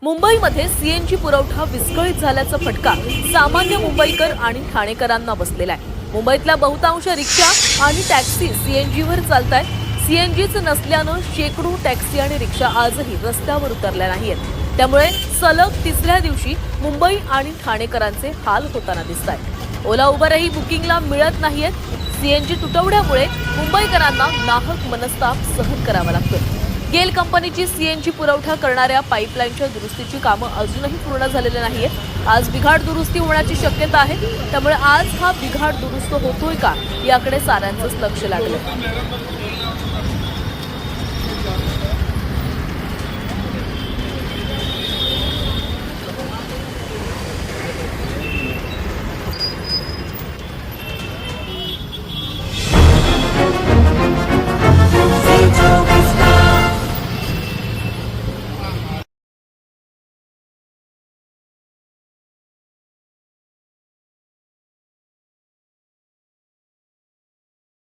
मुंबईमध्ये सीएनजी पुरवठा विस्कळीत झाल्याचा फटका सामान्य मुंबईकर आणि ठाणेकरांना बसलेला आहे। मुंबईतल्या बहुतांश रिक्षा आणि टॅक्सी सीएनजीवर चालतायत। सीएनजीच नसल्यानं शेकडो टॅक्सी आणि रिक्षा आजही रस्त्यावर उतरल्या नाहीत। त्यामुळे सलग तिसऱ्या दिवशी मुंबई आणि ठाणेकरांचे हाल होताना दिसतायत। ओला उबरही बुकिंगला मिळत नाहीयेत। सीएनजी तुटवड्यामुळे मुंबईकरांना नाहक मनस्ताप सहन करावा लागतो। गेल कंपनीची सीएनजी पुरवठा करणाऱ्या पाईपलाईनच्या दुरुस्तीची कामं अजूनही पूर्ण झालेली नाहीये। आज बिघाड दुरुस्ती होण्याची शक्यता आहे। त्यामुळे आज हा बिघाड दुरुस्त होतोय का याकडे साऱ्यांचंच लक्ष लागलं।